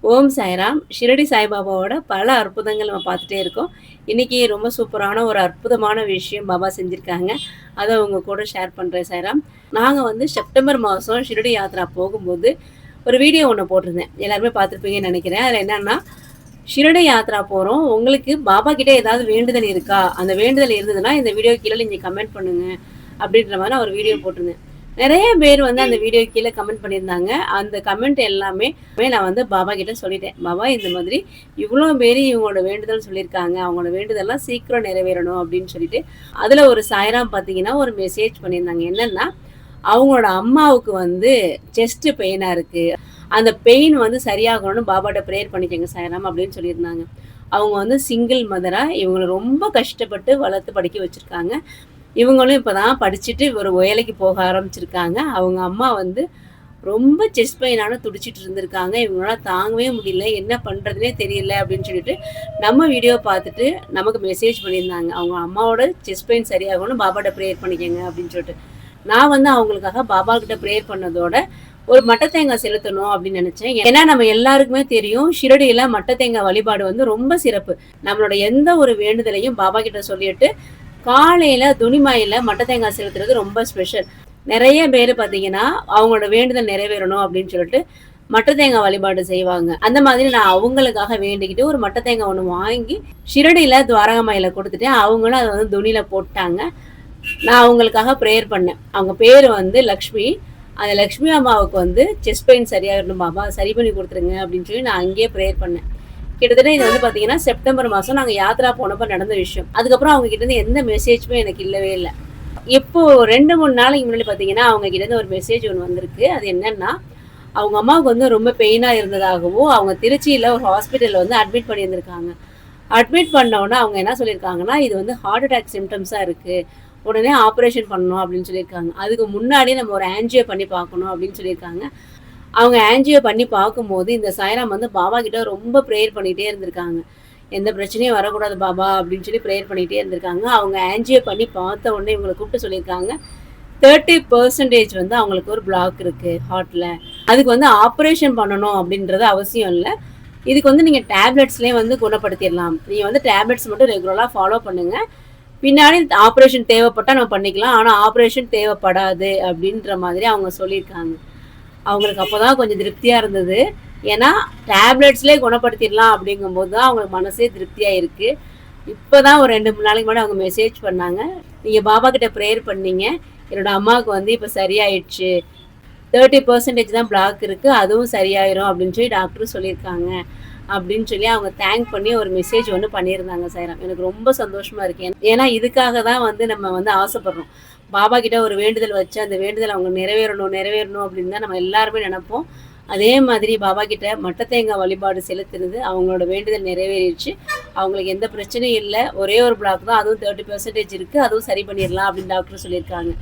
ஓம் சாய்ராம். ஷிரடி சாய்பாபாவோட பல அற்புதங்கள் நம்ம பார்த்துட்டே இருக்கோம். இன்னைக்கு ரொம்ப சூப்பரான ஒரு அற்புதமான விஷயம் பாபா செஞ்சிருக்காங்க. அத உங்க கூட ஷேர் பண்றேன் சாய்ராம். நாங்க வந்து செப்டம்பர் மாசம் ஷிரடி யாத்ரா போகும்போது, ஒரு வீடியோ ஒண்ணு போட்டிருந்தேன். எல்லாருமே பார்த்துருப்பீங்கன்னு நெனைக்கிறேன். அதுல என்னன்னா, ஷிரடி யாத்ரா போறோம். உங்களுக்கு பாபா கிட்ட ஏதாவது வேண்டுதல் இருக்கா? அந்த வேண்டுதல் இருந்ததுன்னா, இந்த வீடியோ கீழ நீங்க கமெண்ட் பண்ணுங்க. அப்படின்ற மாரி நான் ஒரு வீடியோ போட்டிருந்தேன். நெறைய பேர் வந்து அந்த வீடியோ கீழ கமெண்ட் பண்ணியிருந்தாங்க. அந்த கமெண்ட் எல்லாமே நான் வந்து பாபா கிட்ட சொல்லிட்டேன். பாபா இந்த மாதிரி இவ்ளோ பேரு இவங்களோட வேண்டுதல் சொல்லியிருக்காங்க. அவங்களோட வேண்டுதல்லாம் சீக்கிரம் நிறைவேறணும் அப்படின்னு சொல்லிட்டு, அதுல ஒரு சாய்ராம் பார்த்தீங்கன்னா, ஒரு மெசேஜ் பண்ணியிருந்தாங்க. என்னன்னா, அவங்களோட அம்மாவுக்கு வந்து செஸ்ட் பெயினா இருக்கு. அந்த பெயின் வந்து சரியாகணும்னு பாபாட்ட பிரேயர் பண்ணிக்கங்க சாய்ராம் அப்படின்னு சொல்லியிருந்தாங்க. அவங்க வந்து சிங்கிள் மதரா இவங்கள ரொம்ப கஷ்டப்பட்டு வளர்த்து படிக்க வச்சிருக்காங்க. இவங்களும் இப்பதான் படிச்சுட்டு ஒரு வேலைக்கு போக ஆரம்பிச்சிருக்காங்க. அவங்க அம்மா வந்து ரொம்ப செஸ்ட் பெயினால துடிச்சிட்டு இருந்திருக்காங்க. இவங்களால தாங்கவே முடியல. என்ன பண்றதுன்னே தெரியல அப்படின்னு சொல்லிட்டு, நம்ம வீடியோ பார்த்துட்டு நமக்கு மெசேஜ் பண்ணியிருந்தாங்க. அவங்க அம்மாவோட செஸ்ட் பெயின் சரியாகணும் பாபாட்ட பிரேயர் பண்ணிக்கங்க அப்படின்னு சொல்லிட்டு. நான் வந்து அவங்களுக்காக பாபா கிட்ட பிரேயர் பண்ணதோட, ஒரு மட்டை தேங்காய் செலுத்தணும் அப்படின்னு நினைச்சேன். ஏன்னா நம்ம எல்லாருக்குமே தெரியும் ஷிரடியில மட்டை தேங்காய் வழிபாடு வந்து ரொம்ப சிறப்பு. நம்மளோட எந்த ஒரு வேண்டுதலையும் பாபா கிட்ட சொல்லிட்டு காலையில துணிமாயில மட்டை தேங்காய் செலுத்துறது ரொம்ப ஸ்பெஷல். நிறைய பேர் பார்த்தீங்கன்னா, அவங்களோட வேண்டுதல் நிறைவேறணும் அப்படின்னு சொல்லிட்டு, மட்டை தேங்காய் வழிபாடு செய்வாங்க. அந்த மாதிரி நான் அவங்களுக்காக வேண்டிக்கிட்டு ஒரு மட்டை தேங்காய் ஒண்ணு வாங்கி, ஷிரடியில துவாரகமாயில குடுத்துட்டேன். அவங்களும் அத வந்து துணியில போட்டாங்க. நான் அவங்களுக்காக பிரேயர் பண்ணேன். அவங்க பேரு வந்து லக்ஷ்மி. அந்த லக்ஷ்மி அம்மாவுக்கு வந்து செஸ்ட் பெயின் சரியாகணும் பாபா, சரி பண்ணி குடுத்துருங்க அப்படின்னு சொல்லி நான் அங்கேயே பிரேயர் பண்ணேன். கிட்டத்தட்ட இது வந்து பார்த்தீங்கன்னா, செப்டம்பர் மாசம் நாங்க யாத்ரா போனப்ப நடந்த விஷயம். அதுக்கப்புறம் அவங்க கிட்ட இருந்து எந்த மெசேஜுமே எனக்கு இல்லவே இல்ல. இப்போ 2, 3 நாளைக்கு முன்னாடி பார்த்தீங்கன்னா, அவங்க கிட்ட இருந்து ஒரு மெசேஜ் ஒண்ணு வந்திருக்கு. அது என்னன்னா, அவங்க அம்மாவுக்கு வந்து ரொம்ப பெயினா இருந்ததாகவும், அவங்க திருச்சியில ஒரு ஹாஸ்பிட்டல்ல வந்து அட்மிட் பண்ணியிருந்திருக்காங்க. அட்மிட் பண்ண உடனே அவங்க என்ன சொல்லியிருக்காங்கன்னா, இது வந்து ஹார்ட் அட்டாக் சிம்ப்டம்ஸா இருக்கு. உடனே ஆப்ரேஷன் பண்ணணும் அப்படின்னு சொல்லியிருக்காங்க. அதுக்கு முன்னாடி நம்ம ஒரு ஆஞ்சியோ பண்ணி பார்க்கணும் அப்படின்னு சொல்லியிருக்காங்க. அவங்க ஆஞ்சியோ பண்ணி பார்க்கும்போது, இந்த சாய்ராம் வந்து பாபா கிட்ட ரொம்ப பிரேயர் பண்ணிட்டே இருந்திருக்காங்க. எந்த பிரச்சனையும் வரக்கூடாது பாபா அப்படின்னு சொல்லி பிரேயர் பண்ணிட்டே இருந்திருக்காங்க. அவங்க ஆஞ்சியோ பண்ணி பார்த்த உடனே இவங்கள கூப்பிட்டு சொல்லியிருக்காங்க, 30% வந்து அவங்களுக்கு ஒரு பிளாக் இருக்கு ஹார்ட்ல. அதுக்கு வந்து ஆப்ரேஷன் பண்ணணும் அப்படின்றது அவசியம் இல்ல. இதுக்கு வந்து நீங்க டேப்லெட்ஸ்லயே வந்து குணப்படுத்திடலாம். நீங்க வந்து டேப்லெட்ஸ் மட்டும் ரெகுலரா ஃபாலோ பண்ணுங்க. பின்னாடி ஆப்ரேஷன் தேவைப்பட்டா நம்ம பண்ணிக்கலாம். ஆனா ஆப்ரேஷன் தேவைப்படாது அப்படின்ற மாதிரி அவங்க சொல்லியிருக்காங்க. அவங்களுக்கு அப்போதான் கொஞ்சம் திருப்தியா இருந்தது. ஏன்னா, டேப்லெட்ஸ்லயே குணப்படுத்திடலாம் அப்படிங்கும்போது தான் அவங்களுக்கு மனசே திருப்தியா இருக்கு. இப்பதான் ஒரு 2, 3 நாளைக்கு முன்னாடி அவங்க மெசேஜ் பண்ணாங்க. நீங்க பாபா கிட்ட பிரேயர் பண்ணீங்க. என்னோட அம்மாவுக்கு வந்து இப்ப சரியாயிடுச்சு. 30% தான் பிளாக் இருக்கு. அதுவும் சரியாயிரும் அப்படின்னு சொல்லி டாக்டரும் சொல்லியிருக்காங்க. அப்படின்னு சொல்லி அவங்க தேங்க் பண்ணி ஒரு மெசேஜ் ஒண்ணு பண்ணியிருந்தாங்க சாய்ராம். எனக்கு ரொம்ப சந்தோஷமா இருக்கு. ஏன்னா இதுக்காக தான் வந்து நம்ம வந்து ஆசைப்படுறோம். பாபா கிட்ட ஒரு வேண்டுதல் வச்சு அந்த வேண்டுதல் அவங்க நிறைவேறணும், நிறைவேறணும் அப்படின்னு தான் நம்ம எல்லாருமே நினைப்போம். அதே மாதிரி பாபா கிட்ட மட்டை தேங்காய் வழிபாடு செலுத்துனது அவங்களோட வேண்டுதல் நிறைவேறிடுச்சு. அவங்களுக்கு எந்த பிரச்சனையும் இல்ல. ஒரே ஒரு பிளாக் தான். அதுவும் 30% இருக்கு. அதுவும் சரி பண்ணிடலாம் அப்படின்னு டாக்டர் சொல்லியிருக்காங்க.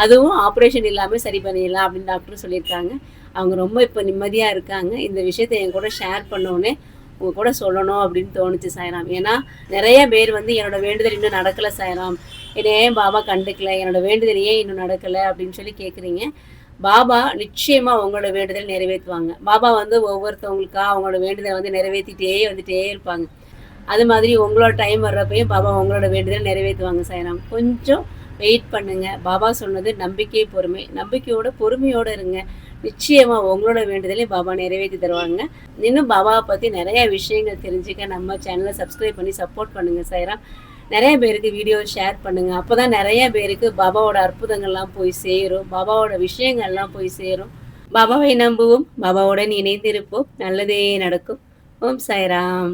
அதுவும் ஆப்ரேஷன் இல்லாம சரி பண்ணிடலாம் அப்படின்னு டாக்டர் சொல்லியிருக்காங்க. அவங்க ரொம்ப இப்போ நிம்மதியா இருக்காங்க. இந்த விஷயத்த என் கூட ஷேர் பண்ணோனே, உங்க கூட சொல்லணும் அப்படின்னு தோணுச்சு சாய்ராம். ஏன்னா, நெறைய பேர் வந்து என்னோட வேண்டுதல் இன்னும் நடக்கல சாய்ராம். என்னை ஏன் பாபா கண்டுக்கல? என்னோட வேண்டுதல் ஏன் இன்னும் நடக்கல? அப்படின்னு சொல்லி கேட்குறீங்க. பாபா நிச்சயமா உங்களோட வேண்டுதல் நிறைவேத்துவாங்க. பாபா வந்து ஒவ்வொருத்தவங்களுக்கா அவங்களோட வேண்டுதல வந்து நிறைவேத்திட்டே வந்துட்டே இருப்பாங்க. அது மாதிரி உங்களோட டைம் வர்றப்பயும் பாபா உங்களோட வேண்டுதல் நிறைவேத்துவாங்க சாய்ராம். கொஞ்சம் வெயிட் பண்ணுங்க. பாபா சொன்னது நம்பிக்கை, பொறுமை. நம்பிக்கையோட, பொறுமையோட இருங்க. நிச்சயமா உங்களோட வேண்டுதலையும் பாபா நிறைவேத்தி தருவாங்க. இன்னும் பாபாவ பத்தி நெறைய விஷயங்கள் தெரிஞ்சுக்க நம்ம சேனல சப்ஸ்கிரைப் பண்ணி சப்போர்ட் பண்ணுங்க சாய்ராம். நெறைய பேருக்கு வீடியோ ஷேர் பண்ணுங்க. அப்பதான் நெறைய பேருக்கு பாபாவோட அற்புதங்கள்லாம் போய் சேரும். பாபாவோட விஷயங்கள்லாம் போய் சேரும். பாபாவை நம்புவோம். பாபாவுடன் இணைந்திருப்போம். நல்லதே நடக்கும். ஓம் சாய்ராம்.